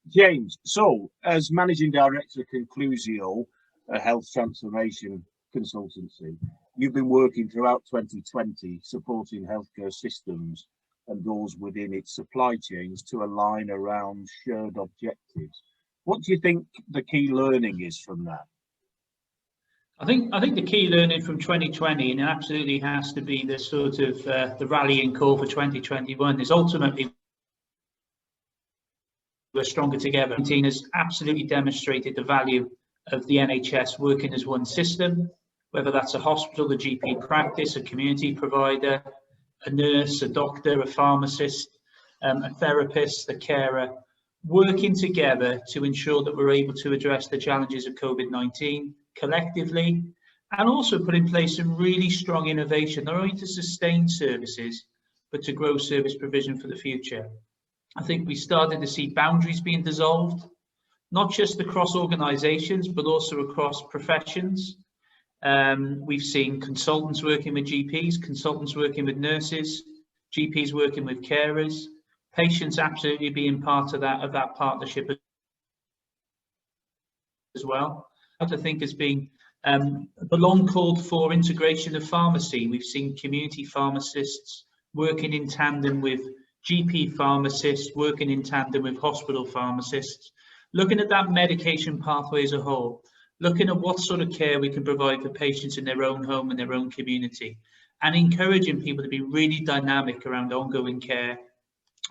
James, so as Managing Director of Conclusio, a health transformation consultancy, you've been working throughout 2020 supporting healthcare systems and those within its supply chains to align around shared objectives. What do you think the key learning is from that? I think the key learning from 2020, and it absolutely has to be the sort of the rallying call for 2021, is ultimately we're stronger together. COVID-19 has absolutely demonstrated the value of the NHS working as one system, whether that's a hospital, a GP practice, a community provider, a nurse, a doctor, a pharmacist, a therapist, a carer, working together to ensure that we're able to address the challenges of COVID-19 collectively, and also put in place some really strong innovation, not only to sustain services, but to grow service provision for the future. I think we started to see boundaries being dissolved, not just across organisations, but also across professions. We've seen consultants working with GPs, consultants working with nurses, GPs working with carers, patients absolutely being part of that partnership as well. I think has been the long called for integration of pharmacy. We've seen community pharmacists working in tandem with GP pharmacists, working in tandem with hospital pharmacists, looking at that medication pathway as a whole, looking at what sort of care we can provide for patients in their own home and their own community, and encouraging people to be really dynamic around ongoing care,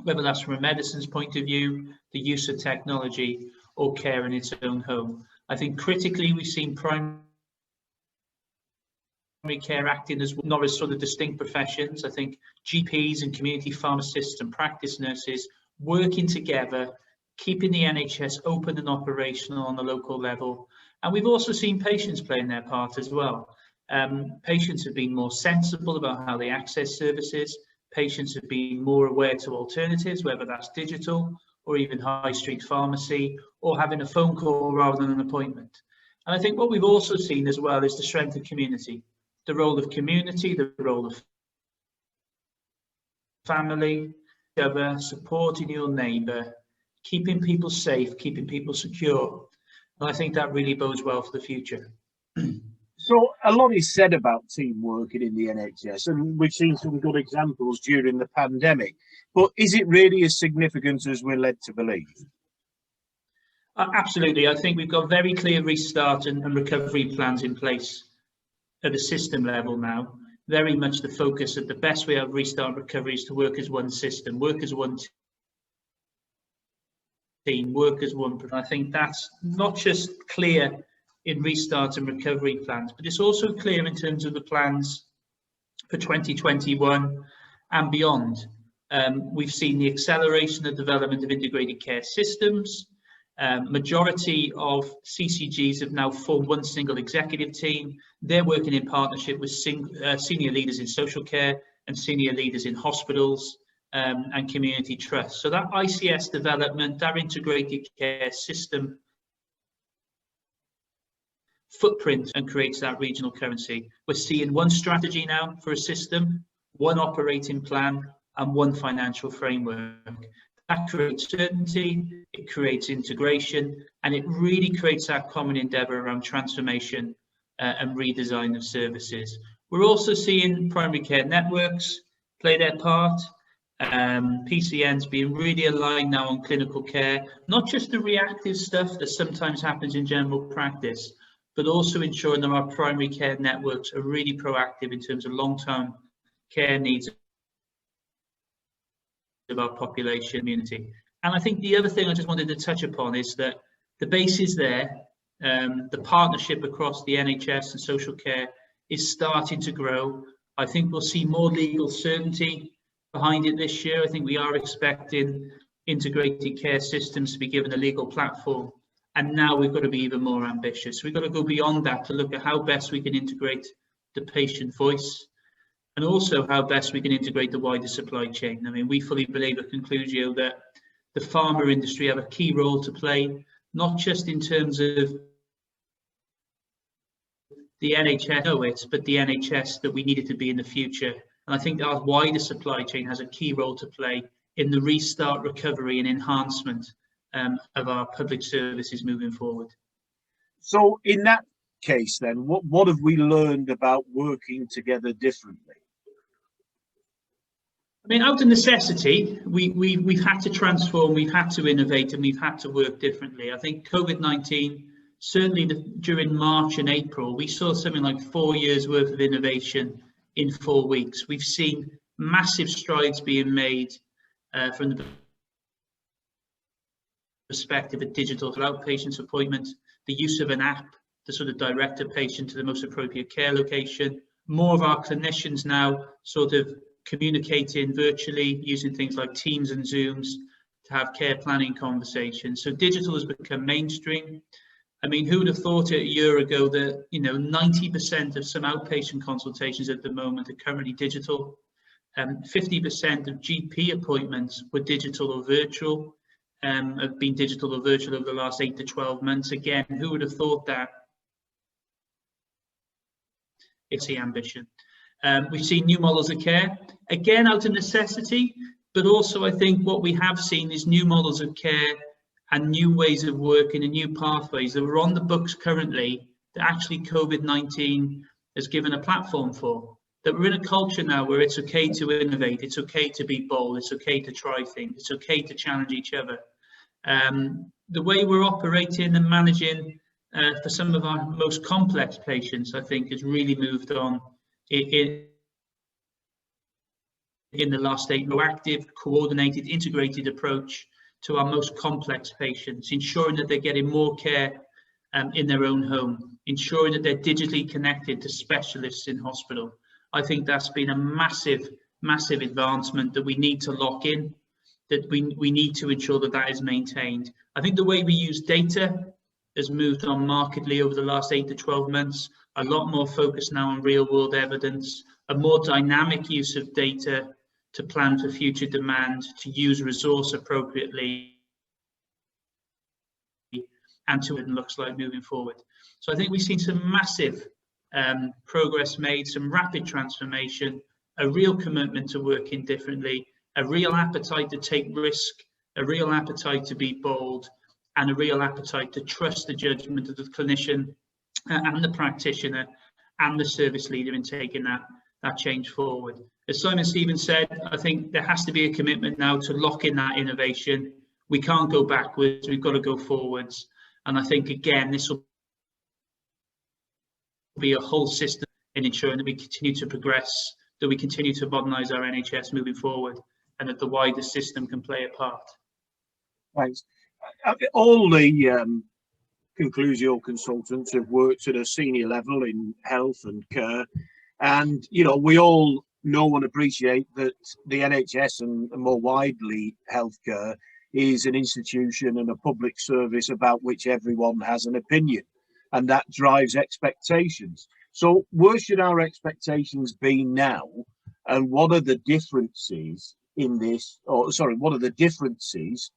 whether that's from a medicines point of view, the use of technology, or care in its own home. I think critically we've seen primary care acting as not as sort of distinct professions. I think GPs and community pharmacists and practice nurses working together, keeping the NHS open and operational on the local level. And we've also seen patients playing their part as well. Patients have been more sensible about how they access services. Patients have been more aware to alternatives, whether that's digital or even high street pharmacy, or having a phone call rather than an appointment. And I think what we've also seen as well is the strength of community, the role of community, the role of family, supporting your neighbour, keeping people safe, keeping people secure. And I think that really bodes well for the future. So a lot is said about team working in the NHS, and we've seen some good examples during the pandemic. But is it really as significant as we're led to believe? Absolutely. I think we've got very clear restart and recovery plans in place at a system level now. Very much the focus of the best way of restart and recovery is to work as one system, work as one team, work as one. I think that's not just clear in restart and recovery plans, but it's also clear in terms of the plans for 2021 and beyond. We've seen the acceleration of development of integrated care systems. Majority of CCGs have now formed one single executive team. They're working in partnership with senior leaders in social care and senior leaders in hospitals and community trusts. So that ICS development, that integrated care system footprint, and creates that regional currency. We're seeing one strategy now for a system, one operating plan, and one financial framework. That creates certainty, it creates integration, and it really creates that common endeavour around transformation and redesign of services. We're also seeing primary care networks play their part. PCNs being really aligned now on clinical care, not just the reactive stuff that sometimes happens in general practice, but also ensuring that our primary care networks are really proactive in terms of long-term care needs of our population community. And I think the other thing I just wanted to touch upon is that the base is there. The partnership across the NHS and social care is starting to grow. I think we'll see more legal certainty behind it this year. I think we are expecting integrated care systems to be given a legal platform. And now we've got to be even more ambitious. We've got to go beyond that to look at how best we can integrate the patient voice, and also how best we can integrate the wider supply chain. I mean, we fully believe at Conclusio that the pharma industry have a key role to play, not just in terms of the NHS, but the NHS that we need it to be in the future. And I think our wider supply chain has a key role to play in the restart, recovery and enhancement of our public services moving forward. So in that case then, what have we learned about working together differently? I mean, out of necessity, we've had to transform, we've had to innovate, and we've had to work differently. I think COVID-19, certainly during March and April, we saw something like 4 years worth of innovation in 4 weeks. We've seen massive strides being made from the perspective of digital outpatient appointment, the use of an app to sort of direct a patient to the most appropriate care location. More of our clinicians now sort of communicating virtually using things like Teams and Zooms to have care planning conversations. So digital has become mainstream. I mean, who would have thought it a year ago that, you know, 90% of some outpatient consultations at the moment are currently digital. 50% of GP appointments were digital or virtual, have been digital or virtual over the last 8 to 12 months. Again, who would have thought that? It's the ambition. We've seen new models of care, again out of necessity, but also I think what we have seen is new models of care and new ways of working and new pathways that are on the books currently that actually COVID-19 has given a platform for. That we're in a culture now where it's okay to innovate, it's okay to be bold, it's okay to try things, it's okay to challenge each other. The way we're operating and managing for some of our most complex patients, I think, has really moved on in the last 8, proactive, coordinated, integrated approach to our most complex patients, ensuring that they're getting more care in their own home, ensuring that they're digitally connected to specialists in hospital. I think that's been a massive, massive advancement that we need to lock in, that we need to ensure that that is maintained. I think the way we use data has moved on markedly over the last 8 to 12 months, a lot more focus now on real world evidence, a more dynamic use of data to plan for future demand, to use resource appropriately, and to what it looks like moving forward. So I think we've seen some massive progress made, some rapid transformation, a real commitment to working differently, a real appetite to take risk, a real appetite to be bold, and a real appetite to trust the judgment of the clinician and the practitioner and the service leader in taking that change forward. As Simon Stevens said, I think there has to be a commitment now to lock in that innovation. We can't go backwards, we've got to go forwards. And I think, again, this will be a whole system in ensuring that we continue to progress, that we continue to modernise our NHS moving forward, and that the wider system can play a part. Thanks. All the Conclusio consultants have worked at a senior level in health and care, and you know, we all know and appreciate that the NHS and more widely healthcare is an institution and a public service about which everyone has an opinion, and that drives expectations. So where should our expectations be now, and what are the differences in this, or sorry, what are the differences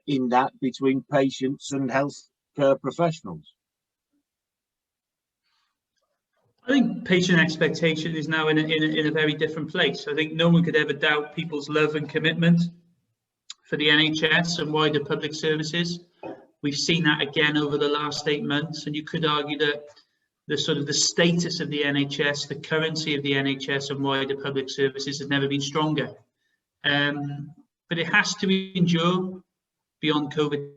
in that between patients and healthcare professionals? I think patient expectation is now in a very different place. I think no one could ever doubt people's love and commitment for the NHS and wider public services. We've seen that again over the last 8 months, and you could argue that the sort of the status of the NHS, the currency of the NHS and wider public services has never been stronger. But it has to endure beyond COVID-19,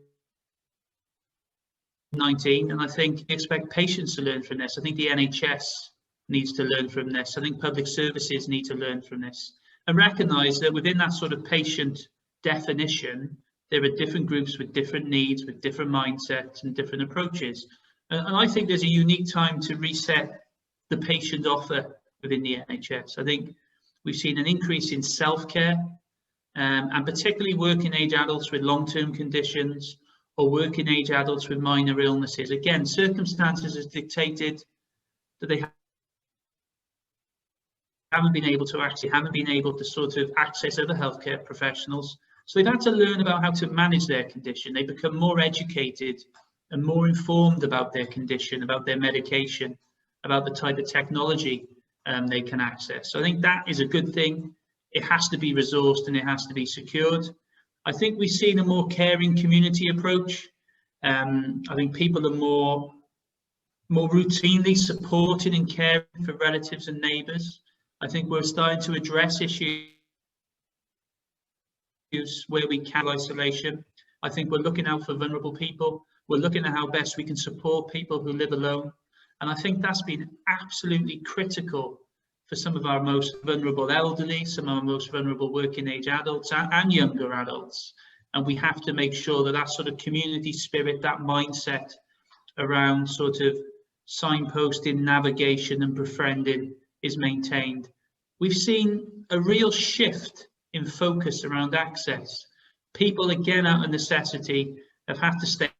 and I think we expect patients to learn from this. I think the NHS needs to learn from this. I think public services need to learn from this and recognise that within that sort of patient definition, there are different groups with different needs, with different mindsets and different approaches. And I think there's a unique time to reset the patient offer within the NHS. I think we've seen an increase in self-care, and particularly working age adults with long-term conditions or working age adults with minor illnesses. Again, circumstances has dictated that they haven't been able to sort of access other healthcare professionals. So they've had to learn about how to manage their condition. They become more educated and more informed about their condition, about their medication, about the type of technology they can access. So I think that is a good thing. it has to be resourced and it has to be secured. I think we've seen a more caring community approach. I think people are more routinely supporting and caring for relatives and neighbours. I think we're starting to address issues where we can isolation. I think we're looking out for vulnerable people. We're looking at how best we can support people who live alone. And I think that's been absolutely critical for some of our most vulnerable elderly, some of our most vulnerable working age adults and younger adults. And we have to make sure that that sort of community spirit, that mindset around sort of signposting, navigation and befriending is maintained. We've seen a real shift in focus around access. People, again, out of necessity, have had to stay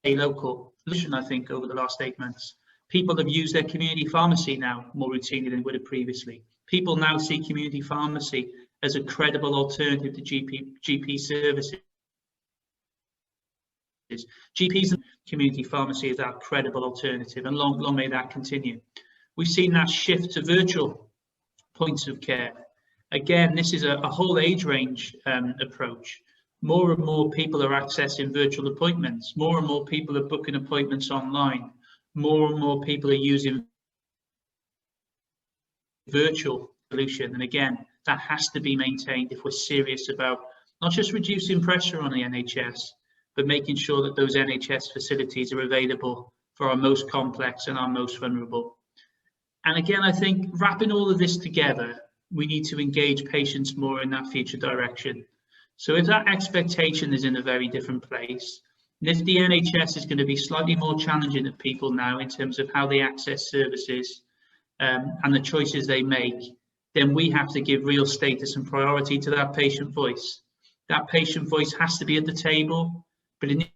local. I think over the last 8 months, people have used their community pharmacy now more routinely than would have previously. People now see community pharmacy as a credible alternative to GP services. GPs and community pharmacy is that credible alternative, and long may that continue. We've seen that shift to virtual points of care. Again, this is a whole age range approach. More and more people are accessing virtual appointments. More and more people are booking appointments online. More and more people are using virtual solution. And again, that has to be maintained if we're serious about not just reducing pressure on the NHS, but making sure that those NHS facilities are available for our most complex and our most vulnerable. And again, I think wrapping all of this together, we need to engage patients more in that future direction. So if that expectation is in a very different place, and if the NHS is going to be slightly more challenging at people now in terms of how they access services and the choices they make, then we have to give real status and priority to that patient voice. That patient voice has to be at the table, but it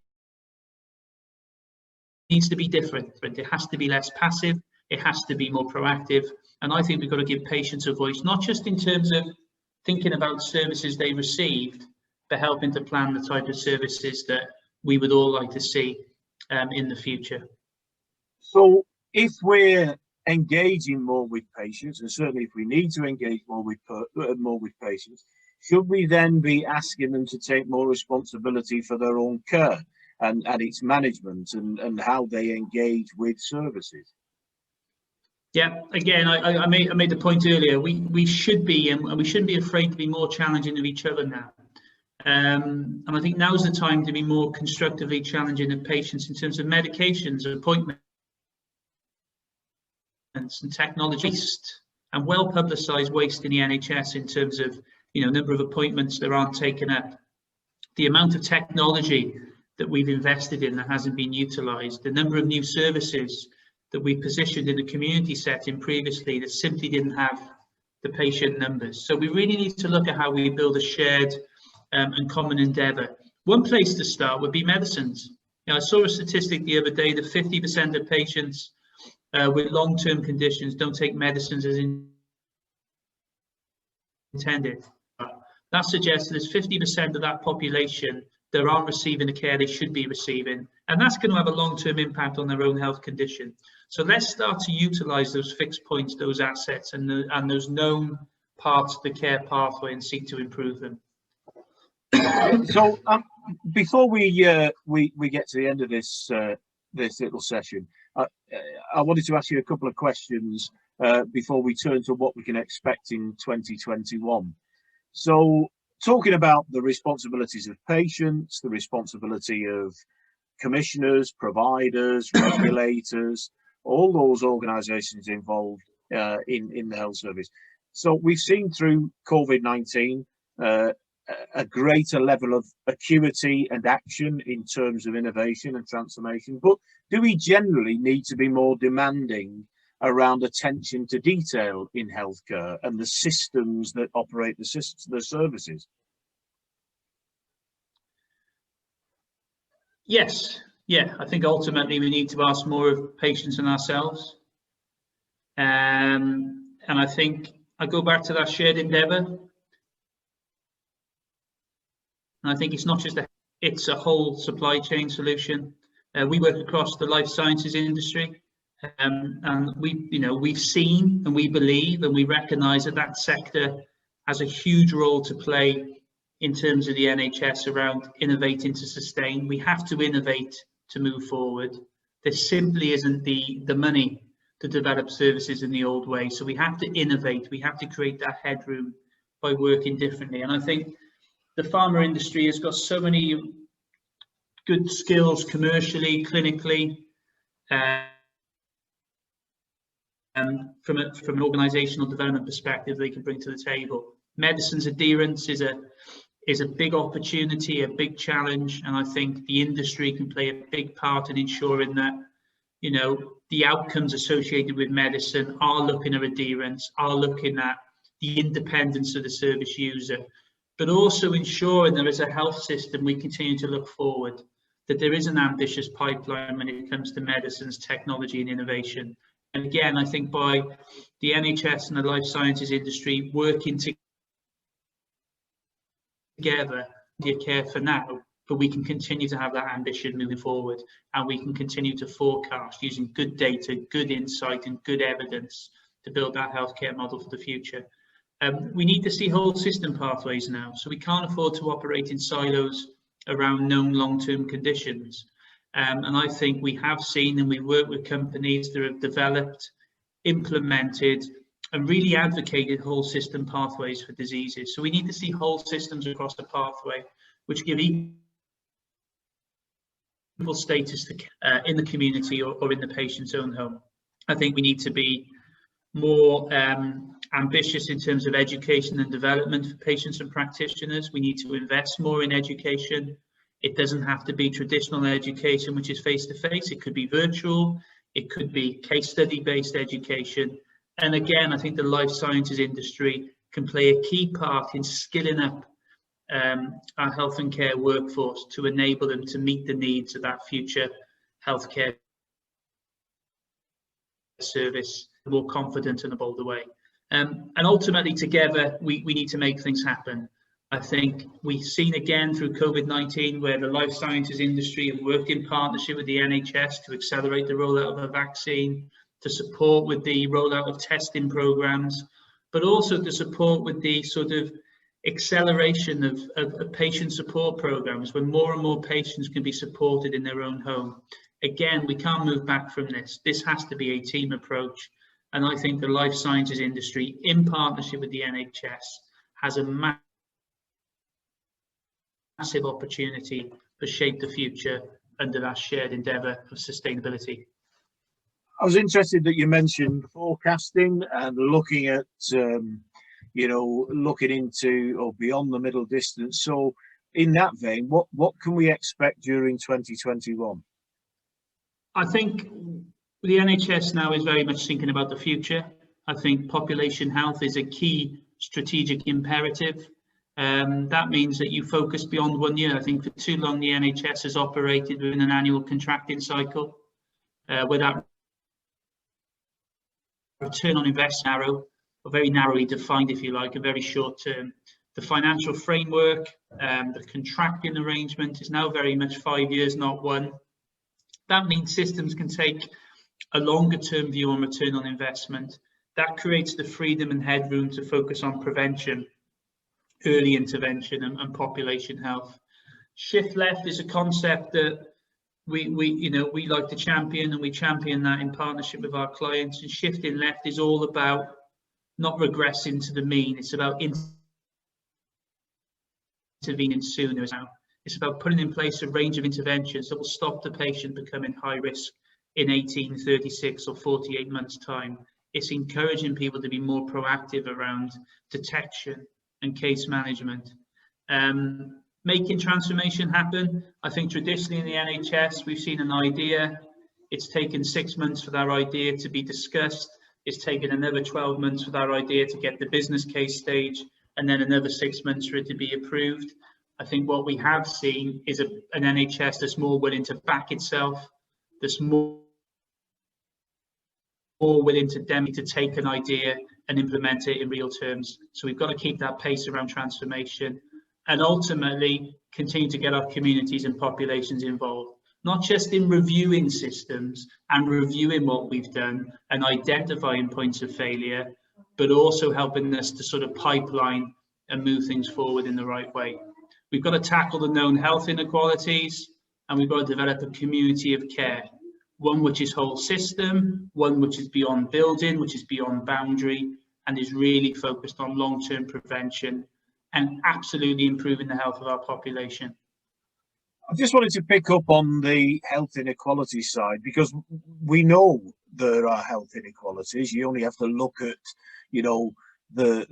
needs to be different. It has to be less passive. It has to be more proactive. And I think we've got to give patients a voice, not just in terms of thinking about services they received, but helping to plan the type of services that we would all like to see in the future. So if we're engaging more with patients, and certainly if we need to engage more with patients, should we then be asking them to take more responsibility for their own care and its management and how they engage with services? Yeah, again, I made the point earlier. We should be, and we shouldn't be afraid to be more challenging of each other now. And I think now's the time to be more constructively challenging of patients in terms of medications, appointments, and technology waste, and well publicised waste in the NHS in terms of number of appointments that aren't taken up, the amount of technology that we've invested in that hasn't been utilised, the number of new services that we positioned in the community setting previously that simply didn't have the patient numbers. So we really need to look at how we build a shared and common endeavour. One place to start would be medicines. I saw a statistic the other day that 50% of patients with long-term conditions don't take medicines as intended. That suggests that there's 50% of that population that aren't receiving the care they should be receiving, and that's going to have a long-term impact on their own health condition. So let's start to utilise those fixed points, those assets, and those known parts of the care pathway, and seek to improve them. So before we get to the end of this little session, I wanted to ask you a couple of questions before we turn to what we can expect in 2021. So talking about the responsibilities of patients, the responsibility of commissioners, providers, regulators, all those organisations involved in the health service. So we've seen through COVID-19 a greater level of acuity and action in terms of innovation and transformation, but do we generally need to be more demanding around attention to detail in healthcare and the systems that operate the services? Yes, yeah, I think ultimately we need to ask more of patients and ourselves. And I think I go back to that shared endeavour. And I think it's not just it's a whole supply chain solution. We work across the life sciences industry. And we've seen, and we believe, and we recognise that that sector has a huge role to play in terms of the NHS around innovating to sustain. We have to innovate to move forward. There simply isn't the money to develop services in the old way. So we have to innovate. We have to create that headroom by working differently. And I think the pharma industry has got so many good skills commercially, clinically, from an organisational development perspective they can bring to the table. Medicine's adherence is a big opportunity, a big challenge, and I think the industry can play a big part in ensuring that, you know, the outcomes associated with medicine are looking at adherence, are looking at the independence of the service user, but also ensuring there is a health system we continue to look forward, that there is an ambitious pipeline when it comes to medicines, technology and innovation. And again, I think by the NHS and the life sciences industry working together, you care for now, but we can continue to have that ambition moving forward, and we can continue to forecast using good data, good insight and good evidence to build that healthcare model for the future. We need to see whole system pathways now, so we can't afford to operate in silos around known long-term conditions. And I think we have seen, and we work with companies that have developed, implemented, and really advocated whole system pathways for diseases. So we need to see whole systems across the pathway, which give equal status to, in the community or in the patient's own home. I think we need to be more ambitious in terms of education and development for patients and practitioners. We need to invest more in education. It doesn't have to be traditional education, which is face-to-face. It could be virtual. It could be case study-based education. And again, I think the life sciences industry can play a key part in skilling up our health and care workforce to enable them to meet the needs of that future healthcare service in a more confident and a bolder way. And ultimately, together, we need to make things happen. I think we've seen again through COVID-19 where the life sciences industry have worked in partnership with the NHS to accelerate the rollout of a vaccine, to support with the rollout of testing programs, but also to support with the sort of acceleration of patient support programs, where more and more patients can be supported in their own home. Again, we can't move back from this. This has to be a team approach. And I think the life sciences industry, in partnership with the NHS, has a massive opportunity to shape the future under that shared endeavour of sustainability. I was interested that you mentioned forecasting and looking at, looking into or beyond the middle distance. So in that vein, what can we expect during 2021? I think the NHS now is very much thinking about the future. I think population health is a key strategic imperative. That means that you focus beyond 1 year. I think for too long the NHS has operated within an annual contracting cycle, where that return on investment narrow, or very narrowly defined, if you like, a very short term. The financial framework, the contracting arrangement is now very much 5 years, not one. That means systems can take a longer term view on return on investment. That creates the freedom and headroom to focus on prevention, early intervention and population health. Shift left is a concept that we like to champion, and we champion that in partnership with our clients. And shifting left is all about not regressing to the mean. It's about intervening sooner. It's about putting in place a range of interventions that will stop the patient becoming high risk in 18, 36 or 48 months time. It's encouraging people to be more proactive around detection and case management. Making transformation happen. I think traditionally in the NHS, we've seen an idea. It's taken 6 months for that idea to be discussed. It's taken another 12 months for that idea to get the business case stage, and then another 6 months for it to be approved. I think what we have seen is an NHS that's more willing to back itself, that's more willing to take an idea and implement it in real terms. So we've got to keep that pace around transformation, and ultimately continue to get our communities and populations involved, not just in reviewing systems and reviewing what we've done and identifying points of failure, but also helping us to sort of pipeline and move things forward in the right way. We've got to tackle the known health inequalities, and we've got to develop a community of care, one which is whole system, one which is beyond building, which is beyond boundary, and is really focused on long-term prevention and absolutely improving the health of our population. I just wanted to pick up on the health inequality side, because we know there are health inequalities. You only have to look at, you know, the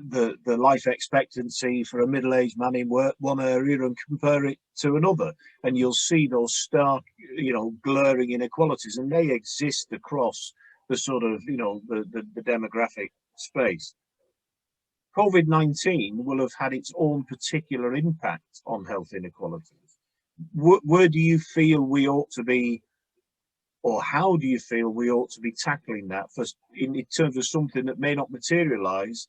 life expectancy for a middle-aged man in one area and compare it to another, and you'll see those stark, you know, glaring inequalities, and they exist across the sort of, you know, the demographic space. COVID-19 will have had its own particular impact on health inequalities. Where do you feel we ought to be, or how do you feel we ought to be tackling that in terms of something that may not materialize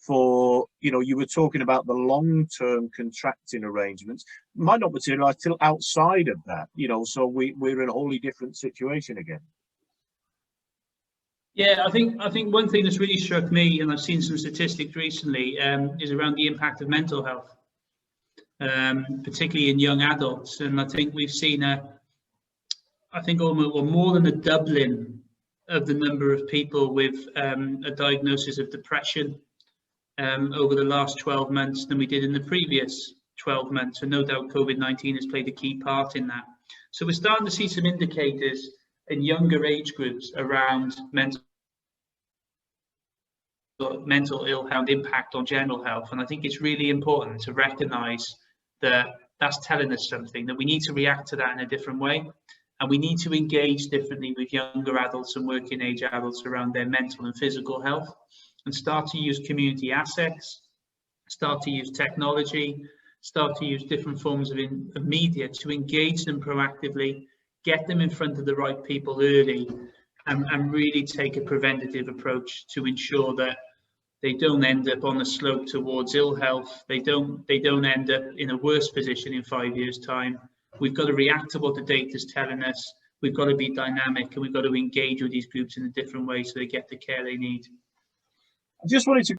for, you know, you were talking about the long-term contracting arrangements, might not materialize till outside of that, you know, so we're in a wholly different situation again. Yeah, I think one thing that's really struck me, and I've seen some statistics recently, is around the impact of mental health, particularly in young adults. And I think we've seen almost more than a doubling of the number of people with a diagnosis of depression over the last 12 months than we did in the previous 12 months. And no doubt COVID-19 has played a key part in that. So we're starting to see some indicators in younger age groups around mental ill health impact on general health. And I think it's really important to recognize that that's telling us something, that we need to react to that in a different way. And we need to engage differently with younger adults and working age adults around their mental and physical health, and start to use community assets, start to use technology, start to use different forms of media to engage them proactively, get them in front of the right people early, and really take a preventative approach to ensure that they don't end up on a slope towards ill health. They don't end up in a worse position in 5 years' time. We've got to react to what the data is telling us. We've got to be dynamic, and we've got to engage with these groups in a different way so they get the care they need. I just wanted to